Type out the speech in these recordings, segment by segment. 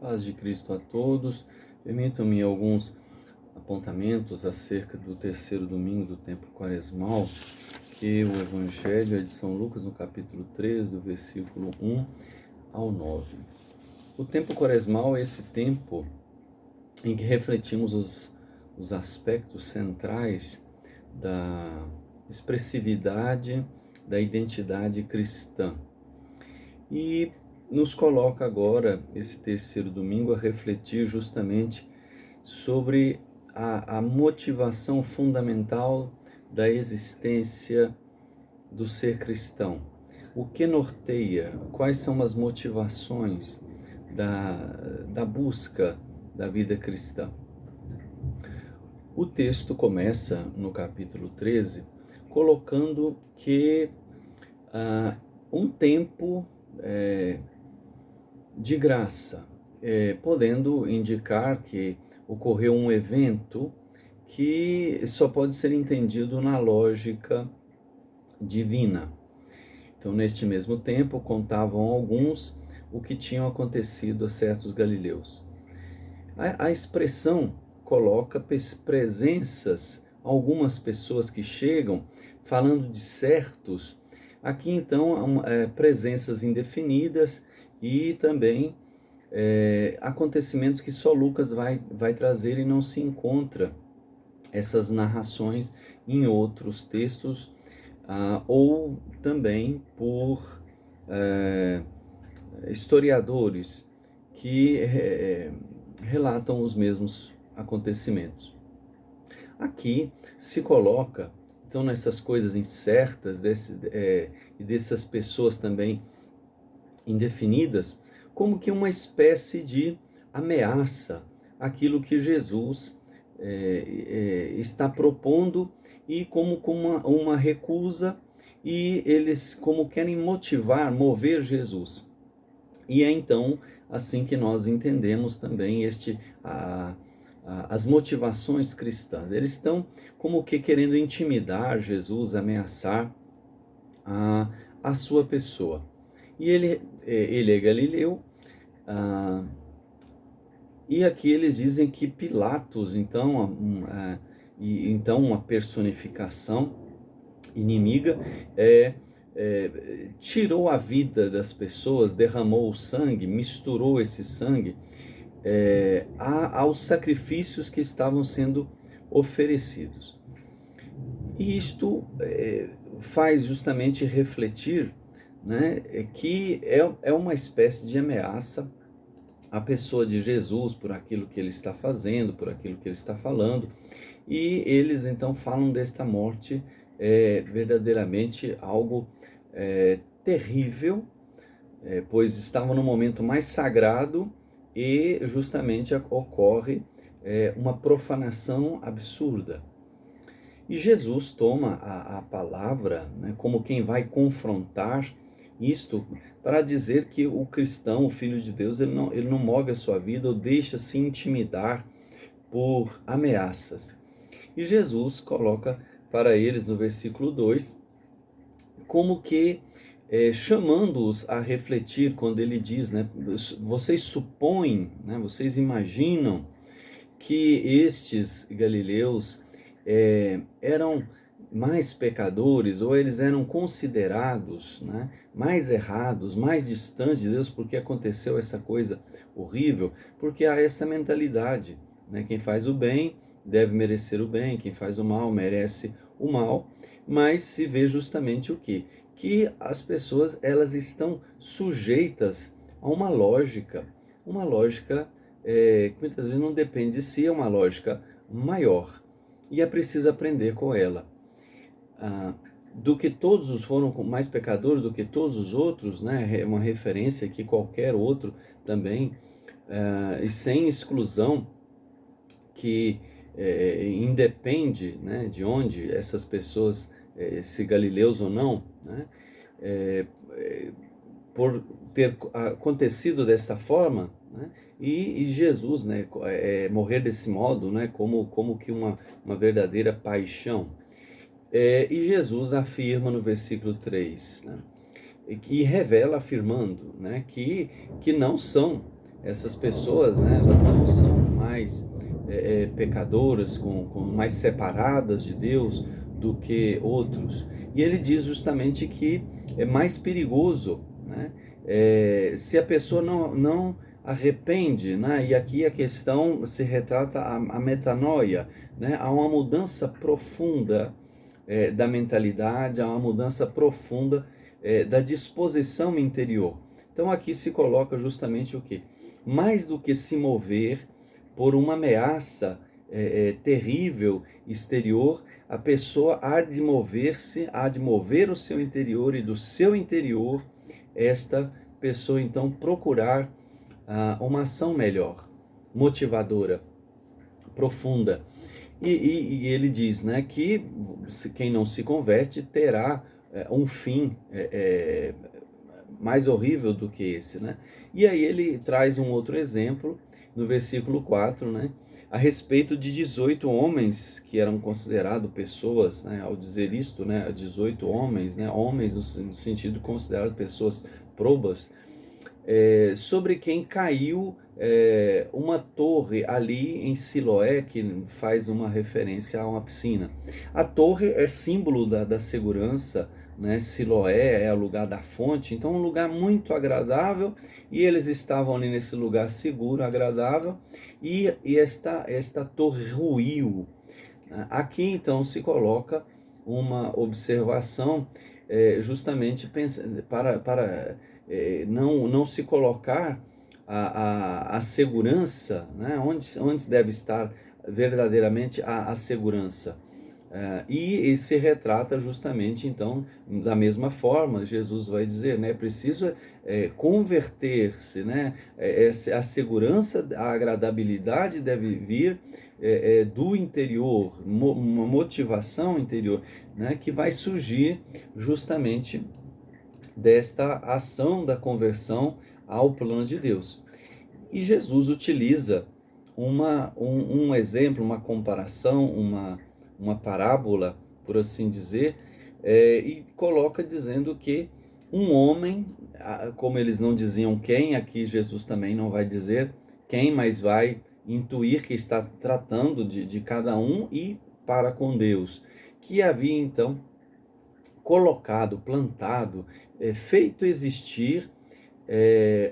Paz de Cristo a todos. Permitam-me alguns apontamentos acerca do terceiro domingo do tempo quaresmal, que o Evangelho é de São Lucas, no capítulo 3, do versículo 1 ao 9. O tempo quaresmal é esse tempo em que refletimos os aspectos centrais da expressividade da identidade cristã. E nos coloca agora, esse terceiro domingo, a refletir justamente sobre a motivação fundamental da existência do ser cristão. O que norteia, quais são as motivações da busca da vida cristã. O texto começa no capítulo 13, colocando que um tempo de graça, podendo indicar que ocorreu um evento que só pode ser entendido na lógica divina. Então, neste mesmo tempo, contavam alguns o que tinha acontecido a certos galileus. A expressão coloca presenças, algumas pessoas que chegam falando de certos. Aqui então presenças indefinidas e também acontecimentos que só Lucas vai trazer e não se encontra essas narrações em outros textos ou também por historiadores que relatam os mesmos acontecimentos. Aqui se coloca então nessas coisas incertas e dessas pessoas também indefinidas, como que uma espécie de ameaça àquilo que Jesus está propondo e como uma recusa, e eles como querem mover Jesus. E é então assim que nós entendemos também as motivações cristãs. Eles estão como que querendo intimidar Jesus, ameaçar a sua pessoa. E ele é galileu, e aqui eles dizem que Pilatos, então, uma personificação inimiga, tirou a vida das pessoas, derramou o sangue, misturou esse sangue aos sacrifícios que estavam sendo oferecidos. E isto faz justamente refletir, né, que é uma espécie de ameaça à pessoa de Jesus por aquilo que ele está fazendo, por aquilo que ele está falando, e eles então falam desta morte verdadeiramente algo terrível, pois estavam no momento mais sagrado e justamente ocorre uma profanação absurda. E Jesus toma a palavra, né, como quem vai confrontar isto, para dizer que o cristão, o filho de Deus, ele não move a sua vida ou deixa-se intimidar por ameaças. E Jesus coloca para eles no versículo 2, como que chamando-os a refletir, quando ele diz, né, vocês supõem, né, vocês imaginam que estes galileus eram mais pecadores, ou eles eram considerados, né, mais errados, mais distantes de Deus, porque aconteceu essa coisa horrível, porque há essa mentalidade, né, quem faz o bem deve merecer o bem, quem faz o mal merece o mal, mas se vê justamente o quê? Que as pessoas elas estão sujeitas a uma lógica que muitas vezes não depende de si, é uma lógica maior, e é preciso aprender com ela. Do que todos foram mais pecadores do que todos os outros, né? É uma referência que qualquer outro também, e sem exclusão, que independe, né, de onde essas pessoas, se galileus ou não, né, por ter acontecido dessa forma, né, e Jesus, né, morrer desse modo, né, como que uma verdadeira paixão. E Jesus afirma no versículo 3, né, e revela afirmando, né, que não são essas pessoas, né, elas não são mais pecadoras, mais separadas de Deus do que outros. E ele diz justamente que é mais perigoso, né, se a pessoa não arrepende, né, e aqui a questão se retrata a metanoia, né, há uma mudança profunda da mentalidade, há uma mudança profunda da disposição interior. Então aqui se coloca justamente o que? Mais do que se mover por uma ameaça terrível exterior, a pessoa há de mover-se, há de mover o seu interior, e do seu interior esta pessoa então procurar uma ação melhor, motivadora, profunda. E ele diz, né, que quem não se converte terá um fim mais horrível do que esse, né? E aí ele traz um outro exemplo no versículo 4, né, a respeito de 18 homens que eram considerados pessoas, né, ao dizer isto, né, 18 homens, né, homens no sentido considerado pessoas probas, sobre quem caiu uma torre ali em Siloé, que faz uma referência a uma piscina. A torre é símbolo da segurança, né? Siloé é o lugar da fonte, então um lugar muito agradável, e eles estavam ali nesse lugar seguro, agradável, e esta torre ruiu. Aqui então se coloca uma observação justamente para não se colocar a segurança, né? Onde deve estar verdadeiramente a segurança. E se retrata justamente, então, da mesma forma, Jesus vai dizer, né, preciso converter-se, né, a segurança, a agradabilidade deve vir do interior, uma motivação interior, né, que vai surgir justamente desta ação da conversão ao plano de Deus. E Jesus utiliza um exemplo, uma comparação, uma parábola, por assim dizer, e coloca dizendo que um homem, como eles não diziam quem, aqui Jesus também não vai dizer quem, mas vai intuir que está tratando de cada um e para com Deus, que havia então colocado, plantado, feito existir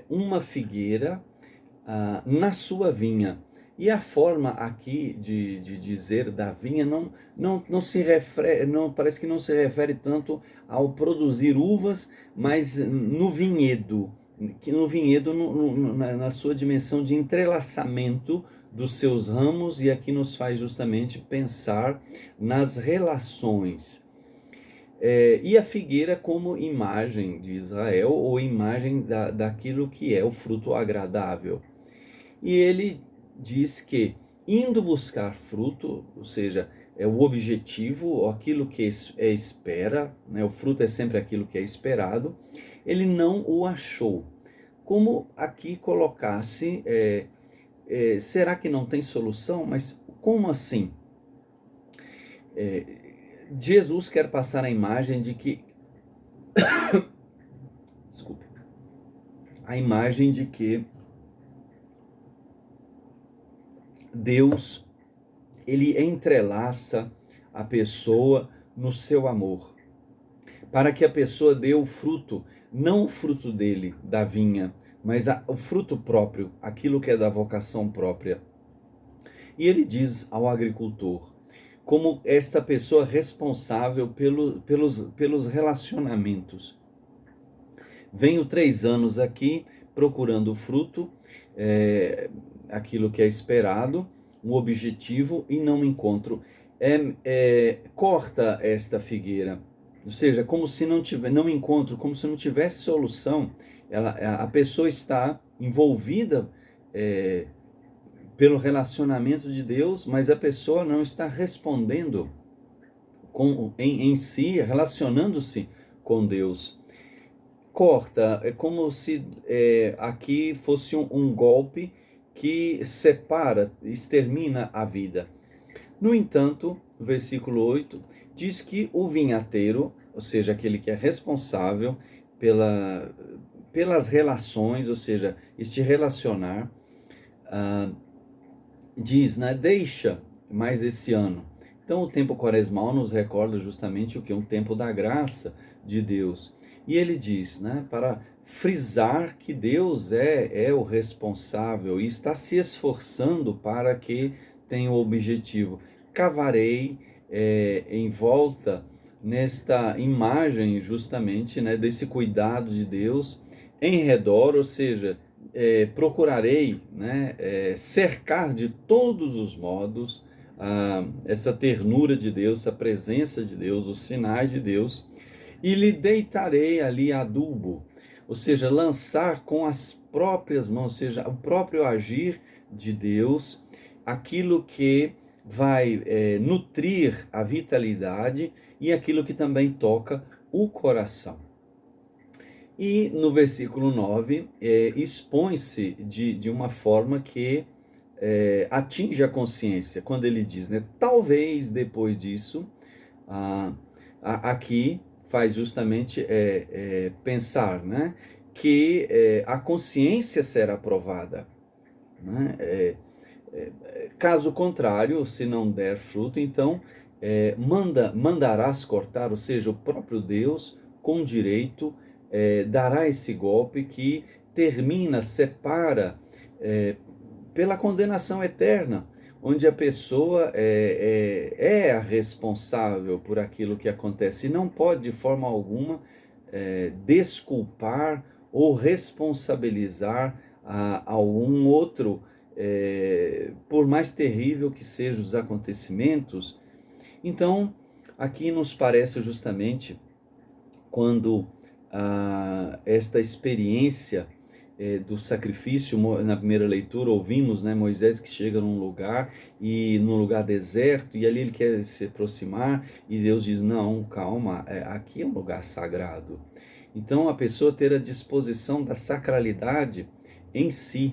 uma figueira na sua vinha. E a forma aqui de dizer da vinha não se refere, não, parece que não se refere tanto ao produzir uvas, mas no vinhedo, que no vinhedo na sua dimensão de entrelaçamento dos seus ramos, e aqui nos faz justamente pensar nas relações. E a figueira como imagem de Israel, ou imagem daquilo que é o fruto agradável. E ele diz que, indo buscar fruto, ou seja, é o objetivo, aquilo que espera, né? O fruto é sempre aquilo que é esperado, ele não o achou. Como aqui colocasse, será que não tem solução? Mas como assim? Jesus quer passar a imagem de que, desculpe, a imagem de que Deus, ele entrelaça a pessoa no seu amor, para que a pessoa dê o fruto, não o fruto dele, da vinha, mas o fruto próprio, aquilo que é da vocação própria. E ele diz ao agricultor, como esta pessoa responsável pelos relacionamentos. Venho 3 anos aqui procurando o fruto, aquilo que é esperado, um objetivo, e não encontro. Corta esta figueira, ou seja, como se não encontro, como se não tivesse solução. A pessoa está envolvida pelo relacionamento de Deus, mas a pessoa não está respondendo em si, relacionando-se com Deus. Corta, é como se aqui fosse um golpe que separa, extermina a vida. No entanto, o versículo 8 diz que o vinhateiro, ou seja, aquele que é responsável pelas relações, ou seja, este relacionar, diz, né, deixa mais esse ano. Então o tempo quaresmal nos recorda justamente o que? Um tempo da graça de Deus. E ele diz, né, para frisar que Deus é o responsável e está se esforçando para que tenha o objetivo. Cavarei em volta nesta imagem justamente, né, desse cuidado de Deus em redor, ou seja, procurarei, né, cercar de todos os modos essa ternura de Deus, essa presença de Deus, os sinais de Deus, e lhe deitarei ali adubo, ou seja, lançar com as próprias mãos, ou seja, o próprio agir de Deus, aquilo que vai nutrir a vitalidade e aquilo que também toca o coração. E no versículo 9, expõe-se de uma forma que atinge a consciência, quando ele diz, né, talvez depois disso, aqui faz justamente pensar, né, que a consciência será provada. Né? Caso contrário, se não der fruto, então mandarás cortar, ou seja, o próprio Deus com direito dará esse golpe que termina, separa pela condenação eterna, onde a pessoa é a responsável por aquilo que acontece e não pode de forma alguma desculpar ou responsabilizar a algum outro, por mais terrível que sejam os acontecimentos. Então, aqui nos parece justamente quando esta experiência do sacrifício, na primeira leitura ouvimos, né, Moisés que chega num lugar deserto, e ali ele quer se aproximar, e Deus diz, não, calma, aqui é um lugar sagrado. Então a pessoa ter a disposição da sacralidade em si,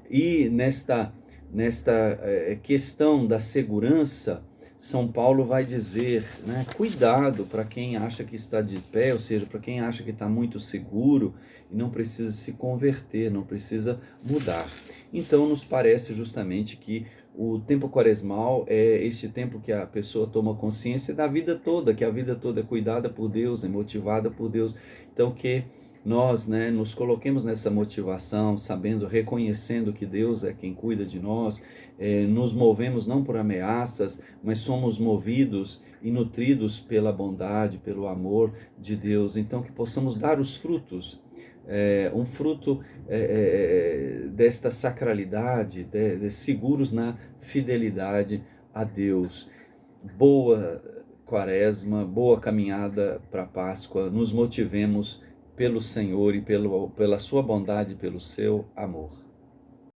e nesta questão da segurança, São Paulo vai dizer, né, cuidado para quem acha que está de pé, ou seja, para quem acha que está muito seguro e não precisa se converter, não precisa mudar. Então nos parece justamente que o tempo quaresmal é esse tempo que a pessoa toma consciência da vida toda, que a vida toda é cuidada por Deus, é motivada por Deus. Então que nós, né, nos coloquemos nessa motivação, sabendo, reconhecendo que Deus é quem cuida de nós, nos movemos não por ameaças, mas somos movidos e nutridos pela bondade, pelo amor de Deus. Então que possamos dar os frutos, um fruto desta sacralidade, seguros na fidelidade a Deus. Boa Quaresma, boa caminhada para a Páscoa, nos motivemos pelo Senhor e pela sua bondade, pelo seu amor.